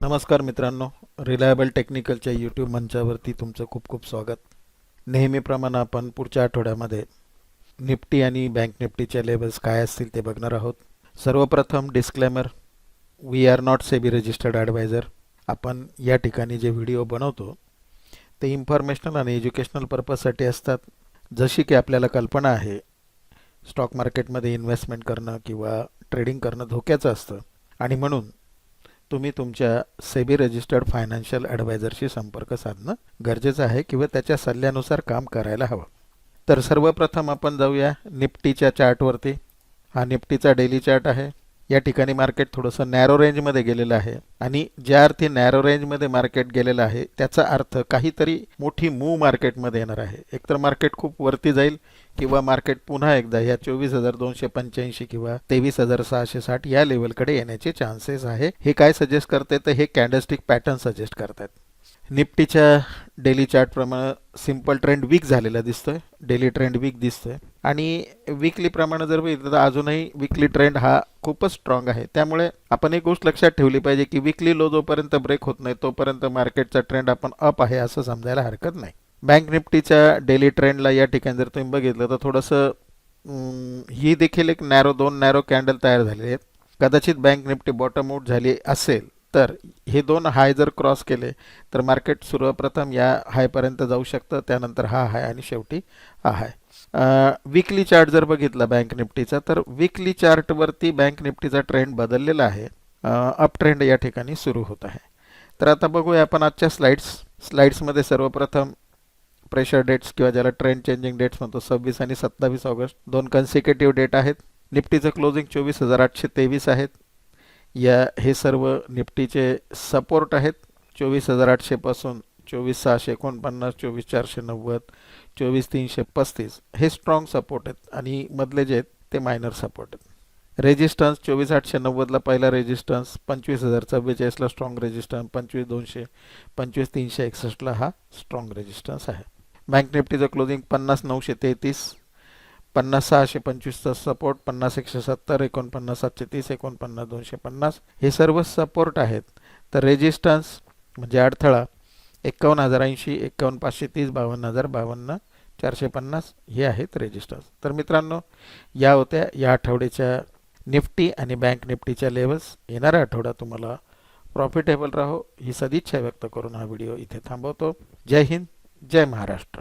नमस्कार मित्रांनो, reliable टेक्निकलच्या YouTube मंचावरती तुमचं खूप खूप स्वागत. नेहमीप्रमाणे आपण पुढच्या आठवड्यामध्ये निफ्टी आणि बँक निफ्टीच्या लेवल्स काय असतील ते बघणार आहोत. सर्वप्रथम disclaimer, we are not SEBI registered adviser. आपण या ठिकाणी जे व्हिडिओ बनवतो ते इन्फॉर्मेशनल आणि एज्युकेशनल पर्पजसाठी असतात. जशी की आपल्याला कल्पना आहे, स्टॉक मार्केटमध्ये इन्व्हेस्टमेंट करणं किंवा ट्रेडिंग करणं धोक्याचं असतं आणि म्हणून तुम्ही तुमच्या सेबी रजिस्टर्ड फायनान्शियल ॲडवायझरशी संपर्क साधणं गरजेचं आहे किंवा त्याच्या सल्ल्यानुसार काम करायला हवं. तर सर्वप्रथम आपण जाऊया निफ्टीच्या चार्टवरती. हा निफ्टीचा डेली चार्ट आहे. या ठिकाणी मार्केट थोडंसं नॅरो रेंजमध्ये गेलेलं आहे आणि ज्या अर्थी नॅरो रेंजमध्ये मार्केट गेलेलं आहे त्याचा अर्थ काहीतरी मोठी मूव मार्केटमध्ये येणार आहे. एकतर मार्केट खूप वरती जाईल किंवा मार्केट पुन्हा एकदा या 24,285 किंवा 23,660 या लेवलकडे येण्याचे चान्सेस आहे. हे काय सजेस्ट करते तर हे कॅन्डलस्टिक पॅटर्न सजेस्ट करतात. निफ्टीच्या डेली चार्ट प्रमाणे सिंपल ट्रेंड वीक झालेला दिसतोय, डेली ट्रेंड वीक दिसतोय आणि विकली प्रमाणे जर बघितलं तर अजूनही विकली ट्रेंड हा खूपच स्ट्रॉंग आहे. त्यामुळे आपण एक गोष्ट लक्षात ठेवली पाहिजे की विकली लो जोपर्यंत ब्रेक होत नाही तोपर्यंत मार्केटचा ट्रेंड आपण अप आहे असं समजायला हरकत नाही. बँक निफ्टीच्या डेली ट्रेंडला या ठिकाणी जर तुम्ही बघितलं तर थोडंसं ही देखील एक दोन नॅरो कॅन्डल तयार झालेले आहेत. कदाचित बँक निफ्टी बॉटम आउट झाली असेल तर हे दोन हाय जर क्रॉस केले तर मार्केट सर्वप्रथम या हायपर्यंत जाऊ शकतं, त्यानंतर हा हाय आणि शेवटी हा हाय. विकली चार्ट जर बघितला बँक निफ्टीचा तर विकली चार्टवरती बँक निफ्टीचा ट्रेंड बदललेला आहे. अप ट्रेंड या ठिकाणी सुरू होत आहे. तर आता बघूया आपण आजच्या स्लाइड्समध्ये सर्वप्रथम प्रेशर डेट्स किंवा ज्याला ट्रेंड चेंजिंग डेट्स म्हणतो 26 आणि 27 ऑगस्ट दोन कन्सिक्युटिव्ह डेट आहेत. निफ्टीचं क्लोजिंग 24,823 आहेत. हे सर्व निफ्टीचे सपोर्ट आहेत. 24,800 पासून 24,649, 24,490, 24,335 हे स्ट्रॉंग सपोर्ट आहेत आणि मधले जे आहेत ते मायनर सपोर्ट आहेत. रेजिस्टन्स 24,890ला पहिला रेजिस्टन्स, 25,044ला स्ट्रॉंग रेजिस्टन्स, 25,200, 25,361ला हा स्ट्रॉंग रेजिस्टन्स आहे. बँक निफ्टीचं क्लोजिंग 50,933, 50,625चा सपोर्ट, 50,170, 49,730, 49,250 हे सर्व सपोर्ट आहेत. तर रेजिस्टन्स म्हणजे अडथळा 51,080, 51,530, 52,052, 450 हे आहेत रेजिस्टन्स. तर मित्रांनो, या होत्या या आठवड्याच्या निफ्टी आणि बँक निफ्टीच्या लेवल्स. येणाऱ्या आठवड्यात तुम्हाला प्रॉफिटेबल राहो ही सदिच्छा व्यक्त करून हा व्हिडिओ इथे थांबवतो. जय हिंद, जय महाराष्ट्र.